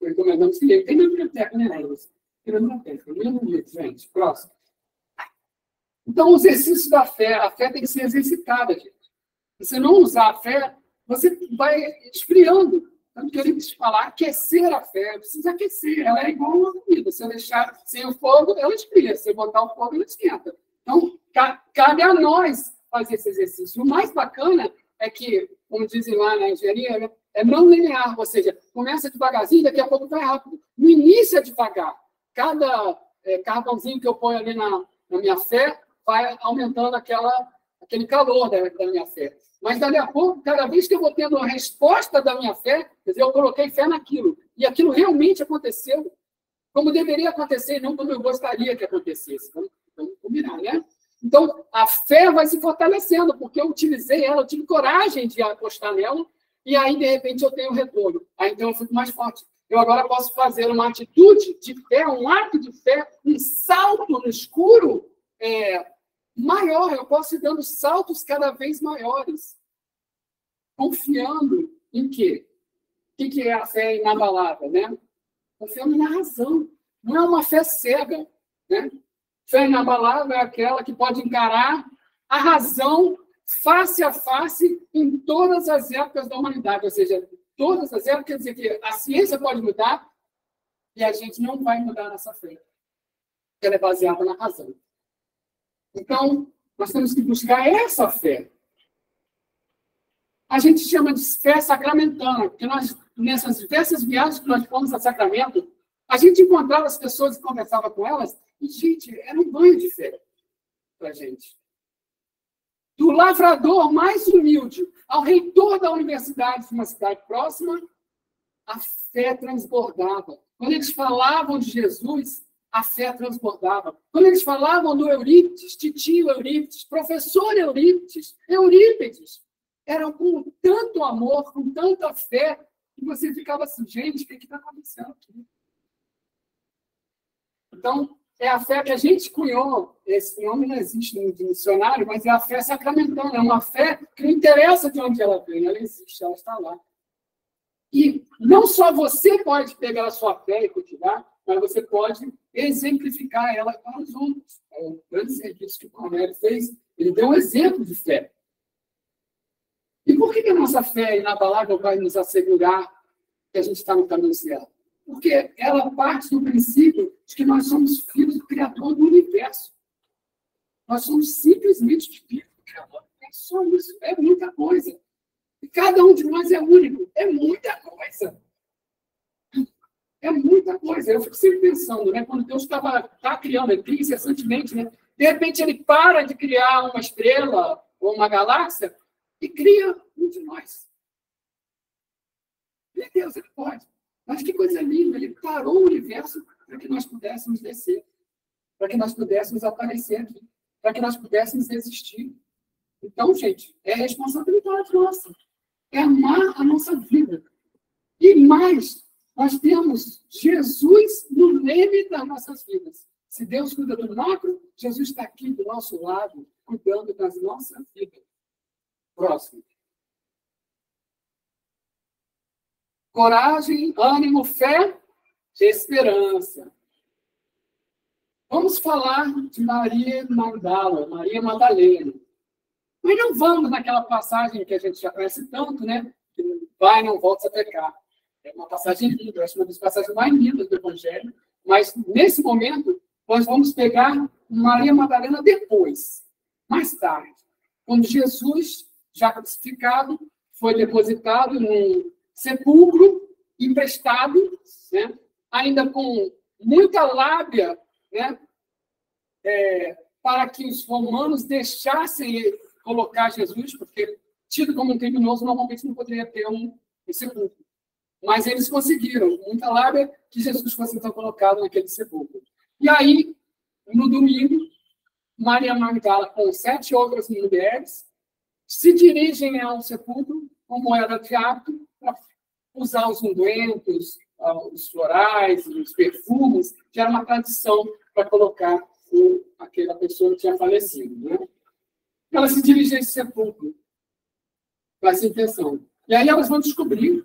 Recomendamos que leia. Tem na biblioteca, né, Léo? Tem na biblioteca. Mesmo livro, gente. Próximo. Então, o exercício da fé. A fé tem que ser exercitada, gente. Se você não usar a fé, você vai esfriando. Tanto que ele falar, aquecer a fé, precisa aquecer, ela é igual uma comida. Se eu deixar sem o fogo, ela esfria. Se eu botar o fogo, ela esquenta. Então, cabe a nós fazer esse exercício. O mais bacana é que, como dizem lá na engenharia, é não linear, ou seja, começa devagarzinho, daqui a pouco vai rápido. No início é devagar. Cada carvãozinho que eu ponho ali na minha fé vai aumentando aquele calor da minha fé. Mas, dali a pouco, cada vez que eu vou tendo a resposta da minha fé, quer dizer, eu coloquei fé naquilo, e aquilo realmente aconteceu, como deveria acontecer, não como eu gostaria que acontecesse. Vamos combinar, né? Então, a fé vai se fortalecendo, porque eu utilizei ela, eu tive coragem de apostar nela, e aí, de repente, eu tenho retorno. Aí, então, eu fico mais forte. Eu agora posso fazer uma atitude de fé, um ato de fé, um salto no escuro, maior, eu posso ir dando saltos cada vez maiores. Confiando em quê? O que é a fé inabalável, né? Confiando na razão. Não é uma fé cega, né? Fé inabalável é aquela que pode encarar a razão face a face em todas as épocas da humanidade. Ou seja, todas as épocas, quer dizer que a ciência pode mudar e a gente não vai mudar nessa fé. Ela é baseada na razão. Então, nós temos que buscar essa fé. A gente chama de fé sacramentana, porque nós, nessas diversas viagens que nós fomos a Sacramento, a gente encontrava as pessoas e conversava com elas, e, gente, era um banho de fé para a gente. Do lavrador mais humilde ao reitor da universidade de uma cidade próxima, a fé transbordava. Quando eles falavam de Jesus, a fé transbordava. Quando eles falavam do Eurípides, titio Eurípides, professor Eurípides, eram com tanto amor, com tanta fé, que você ficava assim, gente, o que está acontecendo aqui? Então, é a fé que a gente cunhou, esse nome não existe no dicionário, mas é a fé sacramentana, é uma fé que não interessa de onde ela vem, ela existe, ela está lá. E não só você pode pegar a sua fé e cultivar, mas você pode exemplificar ela para os outros. É um grande serviço que o Cornélio fez. Ele deu um exemplo de fé. E por que a nossa fé inabalável vai nos assegurar que a gente está no caminho certo? Porque ela parte do princípio de que nós somos filhos do Criador do universo. Nós somos simplesmente filhos do Criador. Somos, é muita coisa. E cada um de nós é único. É muita coisa. É muita coisa. Eu fico sempre pensando, né? Quando Deus está criando aqui incessantemente, né? De repente ele para de criar uma estrela ou uma galáxia e cria um de nós. Meu Deus, ele pode. Mas que coisa linda. Ele parou o universo para que nós pudéssemos descer. Para que nós pudéssemos aparecer aqui. Para que nós pudéssemos existir. Então, gente, é responsabilidade nossa. É amar a nossa vida. E mais, nós temos Jesus no leme das nossas vidas. Se Deus cuida do macro, Jesus está aqui do nosso lado, cuidando das nossas vidas. Próximo. Coragem, ânimo, fé, esperança. Vamos falar de Maria Madalena. Mas não vamos naquela passagem que a gente já conhece tanto, né? Que vai, não volta a pecar. É uma passagem linda, eu acho uma das passagens mais lindas do Evangelho. Mas, nesse momento, nós vamos pegar Maria Madalena depois, mais tarde. Quando Jesus, já crucificado, foi depositado num sepulcro emprestado, né? Ainda com muita lábia, né? Para que os romanos deixassem colocar Jesus, porque, tido como um criminoso, normalmente não poderia ter um sepulcro. Mas eles conseguiram, com muita lábia, que Jesus fosse então colocado naquele sepulcro. E aí, no domingo, Maria Magdala, com 7 outras mulheres, se dirigem ao sepulcro, como era de hábito, para usar os ungüentos, os florais, os perfumes, que era uma tradição para colocar aquela pessoa que tinha falecido. Né? Ela se dirige a esse sepulcro com essa intenção. E aí elas vão descobrir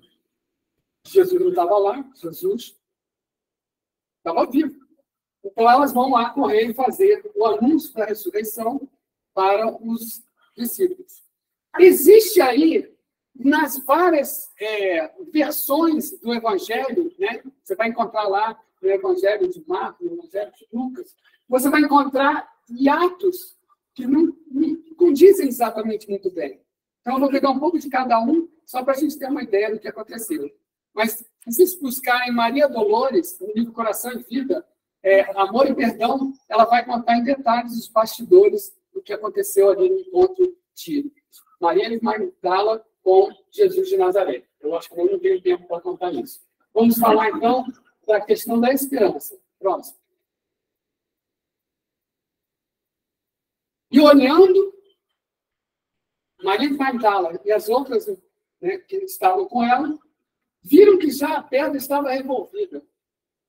que Jesus não estava lá, Jesus estava vivo. Então elas vão lá correr e fazer o anúncio da ressurreição para os discípulos. Existe aí, nas várias versões do Evangelho, né? Você vai encontrar lá no Evangelho de Marcos, no Evangelho de Lucas, você vai encontrar hiatos que não condizem exatamente muito bem. Então, eu vou pegar um pouco de cada um, só para a gente ter uma ideia do que aconteceu. Mas, se vocês buscarem Maria Dolores, no livro Coração e Vida, Amor e Perdão, ela vai contar em detalhes os bastidores do que aconteceu ali no encontro de Maria Magdala com Jesus de Nazaré. Eu acho que eu não tenho tempo para contar isso. Vamos falar, então, da questão da esperança. Próximo. E olhando, Maria Magdala e as outras, né, que estavam com ela, viram que já a pedra estava revolvida.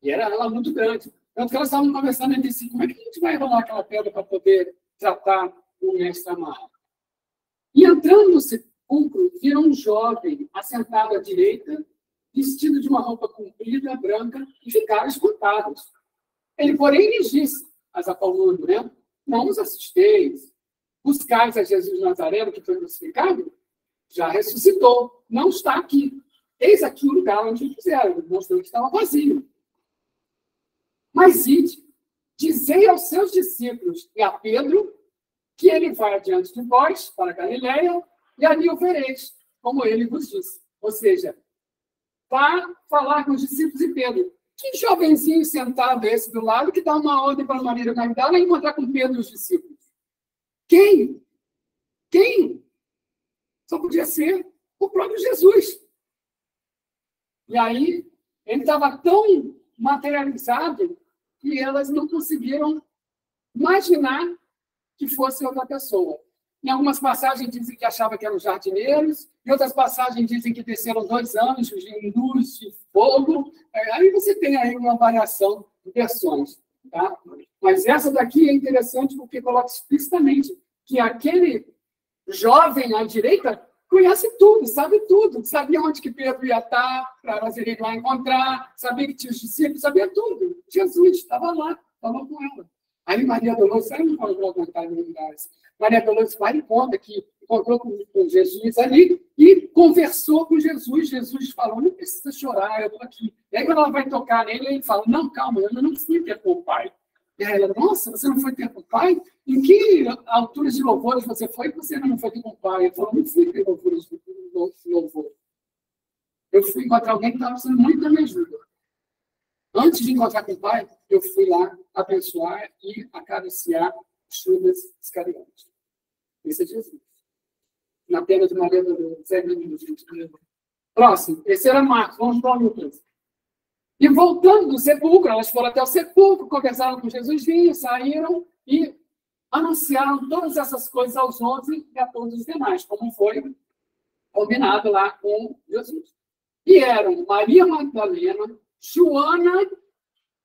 E era ela muito grande. Tanto que elas estavam conversando entre si, como é que a gente vai rolar aquela pedra para poder tratar o mestre amado? E entrando no sepulcro, viram um jovem assentado à direita, vestido de uma roupa comprida, branca, e ficaram espantados. Ele, porém, lhes disse, as acalmando, né? Não os assusteis. Buscais a Jesus Nazareno, que foi crucificado? Já ressuscitou. Não está aqui. Eis aqui o lugar onde o fizeram. Mostrou que estava vazio. Mas ide, dizei aos seus discípulos e a Pedro que ele vai adiante de vós para Galiléia e ali o vereis, como ele vos disse. Ou seja, vá falar com os discípulos e Pedro. Que jovenzinho sentado esse do lado que dá uma ordem para Maria Magdala encontrar com Pedro e os discípulos? Quem? Quem? Só podia ser o próprio Jesus. E aí, ele estava tão materializado que elas não conseguiram imaginar que fosse outra pessoa. Em algumas passagens dizem que achava que eram jardineiros, em outras passagens dizem que desceram 2 anjos em luz e fogo. Aí você tem aí uma variação de versões. Tá? Mas essa daqui é interessante porque coloca explicitamente que aquele jovem à direita conhece tudo, sabe tudo. Sabia onde que Pedro ia estar, para fazer ele lá encontrar, sabia que tinha os discípulos, sabia tudo. Jesus estava lá, falou com ela. Aí Maria Dolores, eu não vou contar em lugares. Maria Dolores vai e conta que encontrou com Jesus ali e conversou com Jesus. Jesus falou, não precisa chorar, eu estou aqui. E aí, quando ela vai tocar nele, ele fala, não, calma, eu não fui ter com o pai. E aí ela, nossa, você não foi ter com o pai? Em que altura de louvores você foi que você não foi ter com o pai? Ele falou, não fui ter louvores de louvor. Eu fui encontrar alguém que estava precisando muito da minha ajuda. Antes de encontrar com o pai, eu fui lá abençoar e acariciar Judas Iscariote. Esse é Jesus. Na pena de Maria do Zé Menino, gente. Próximo. Esse era Marcos. Vamos para o Lucas. E voltando do sepulcro, elas foram até o sepulcro, conversaram com Jesus, saíram e anunciaram todas essas coisas aos 11 e a todos os demais, como foi combinado lá com Jesus. E eram Maria Magdalena, Joana,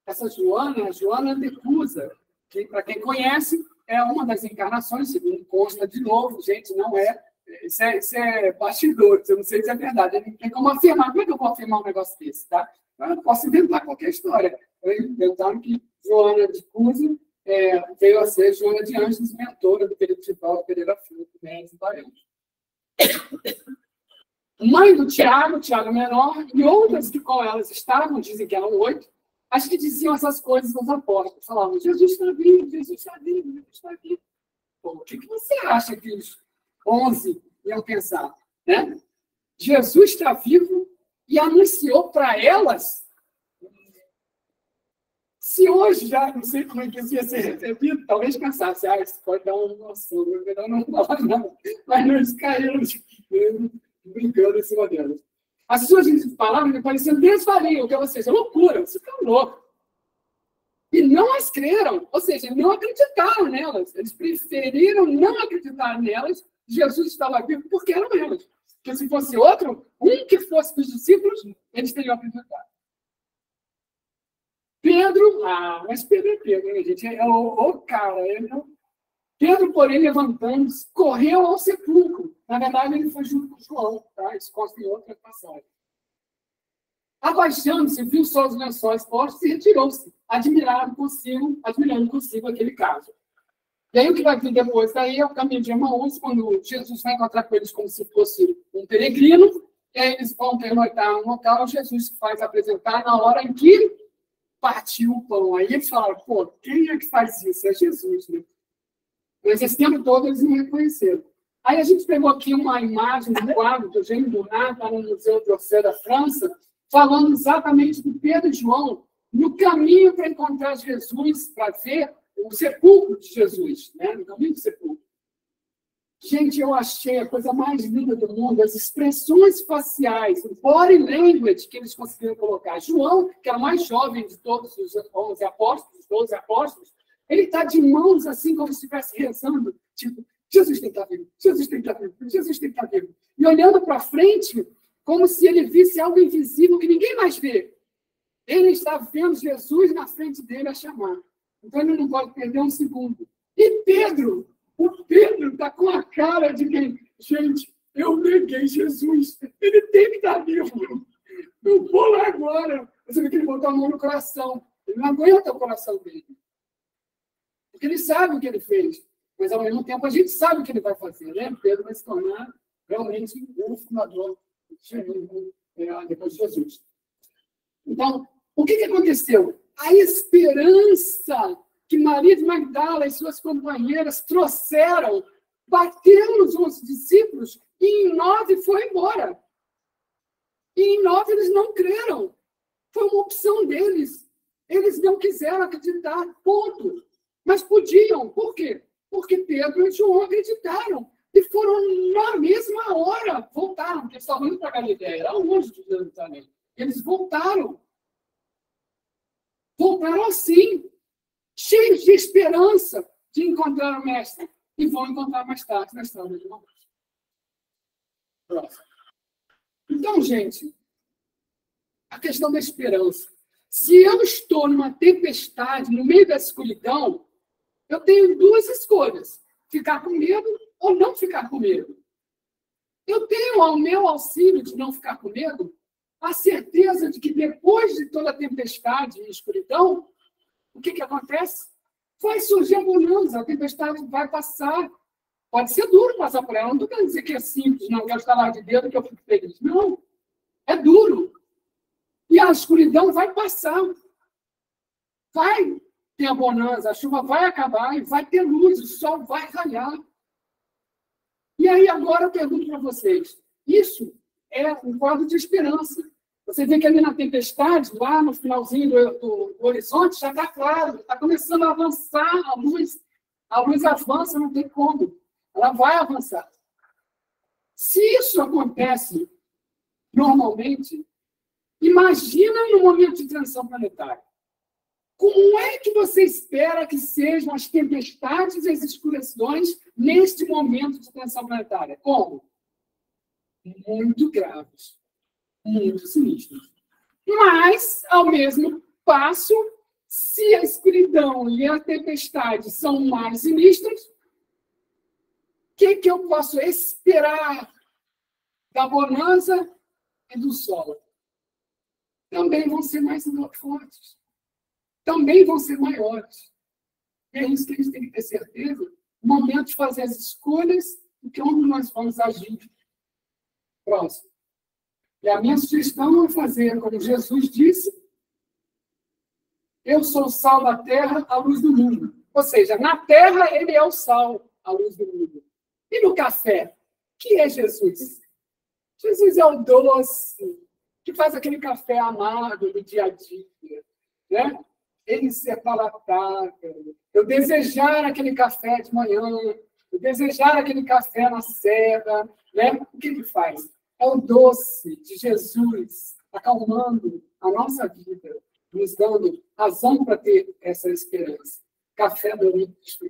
essa Joana, Joana de Cusa, que, para quem conhece, é uma das encarnações, segundo consta de novo, gente, não é. Isso é bastidores, eu não sei se é verdade. Não tem como afirmar. Como é que eu vou afirmar um negócio desse, tá? Eu posso inventar qualquer história. Inventaram que Joana de Cusa veio a ser Joana de Ângeles, mentora do Pedro Tibaldo Pereira Filho, Médios e Barões. Mãe do Tiago, Tiago menor, e outras que com elas estavam, dizem que eram 8, as que diziam essas coisas aos apóstolos. Falavam, Jesus está vivo, Jesus está vivo, Jesus está vivo. Pô, o que você acha que os 11 iam pensar? Né? Jesus está vivo e anunciou para elas. Se hoje já, não sei como é que isso ia ser recebido, talvez pensasse, isso pode dar uma noção, melhor não falar nada. Mas nós caímos brincando em cima delas. As suas palavras me pareciam desvaliam, ou seja, loucura, você está louco. E não as creram, ou seja, não acreditaram nelas. Eles preferiram não acreditar nelas. Jesus estava vivo porque eram elas. Porque se fosse outro, que fosse dos discípulos, eles teriam acreditado. Pedro, mas Pedro é Pedro, né, gente? É o cara. Pedro, porém, levantando-se, correu ao sepulcro. Na verdade, ele foi junto com João, tá? Isso consta em outra passagem. Abaixando-se, viu só os lençóis postos e retirou-se, admirando consigo aquele caso. E aí, o que vai vir depois daí é o caminho de Emaús, quando Jesus vai encontrar com eles como se fosse um peregrino, e aí eles vão pernoitar no local, Jesus se faz apresentar na hora em que partiu o pão. Aí eles falaram, pô, quem é que faz isso? É Jesus, né? Mas esse tempo todo eles não reconheceram. Aí a gente pegou aqui uma imagem do quadro do Eugênio Burnat, está no Museu d'Orsay da França, falando exatamente do Pedro e João no caminho para encontrar Jesus, para ver o sepulcro de Jesus, né? No caminho do sepulcro. Gente, eu achei a coisa mais linda do mundo, as expressões faciais, o body language que eles conseguiram colocar. João, que era o mais jovem de todos os 11 apóstolos, 12 apóstolos, ele está de mãos assim, como se estivesse rezando, tipo, Jesus tem que estar vivo, Jesus tem que estar vivo, Jesus tem que estar vivo. E olhando para frente, como se ele visse algo invisível que ninguém mais vê. Ele está vendo Jesus na frente dele a chamar. Então ele não pode perder um segundo. E Pedro, o Pedro está com a cara de quem, gente, eu neguei Jesus, ele tem que estar vivo. Eu vou lá agora. Você vê que ele botou a mão no coração. Ele não aguenta o coração dele. Porque ele sabe o que ele fez. Mas, ao mesmo tempo, a gente sabe o que ele vai fazer. Né? Pedro vai se tornar realmente o fundador depois de Jesus. Então, o que aconteceu? A esperança que Maria de Magdala e suas companheiras trouxeram bateu nos 11 discípulos e em 9 foi embora. E em 9 eles não creram. Foi uma opção deles. Eles não quiseram acreditar, ponto. Mas podiam. Por quê? Porque Pedro e João acreditaram. E foram na mesma hora. Voltaram, porque eles estavam indo para Galileia. Era longe de Jerusalém. Eles voltaram. Voltaram assim, cheios de esperança de encontrar o Mestre. E vão encontrar mais tarde na história de Marcos. Próximo. Então, gente, a questão da esperança. Se eu estou numa tempestade, no meio da escuridão, eu tenho duas escolhas. Ficar com medo ou não ficar com medo. Eu tenho ao meu auxílio de não ficar com medo a certeza de que depois de toda a tempestade e escuridão, o que acontece? Vai surgir a bonança, a tempestade vai passar. Pode ser duro passar por ela. Não estou querendo dizer que é simples, não quero estalar de dedo que eu fico feliz. Não, é duro. E a escuridão vai passar. Vai ter a bonança, a chuva vai acabar e vai ter luz, o sol vai raiar. E aí, agora eu pergunto para vocês, isso é um quadro de esperança. Você vê que ali na tempestade, lá no finalzinho do horizonte, já está claro, está começando a avançar a luz. A luz avança, não tem como. Ela vai avançar. Se isso acontece normalmente, imagina no momento de transição planetária. Como é que você espera que sejam as tempestades e as escuridões neste momento de transição planetária? Como? Muito graves, muito sinistros. Mas, ao mesmo passo, se a escuridão e a tempestade são mais sinistras, o que eu posso esperar da bonança e do sol? Também vão ser mais fortes. Também vão ser maiores. E é isso que a gente tem que ter certeza. O momento de fazer as escolhas e que onde nós vamos agir. Próximo. E a minha sugestão é fazer, como Jesus disse, eu sou o sal da terra, a luz do mundo. Ou seja, na terra ele é o sal, a luz do mundo. E no café? Que é Jesus? Jesus é o doce, que faz aquele café amargo do dia a dia. Né? Ele ser palatável. Eu desejar aquele café de manhã, eu desejar aquele café na serra. Né? O que ele faz? É o doce de Jesus, acalmando a nossa vida, nos dando razão para ter essa esperança. Café do Olímpico.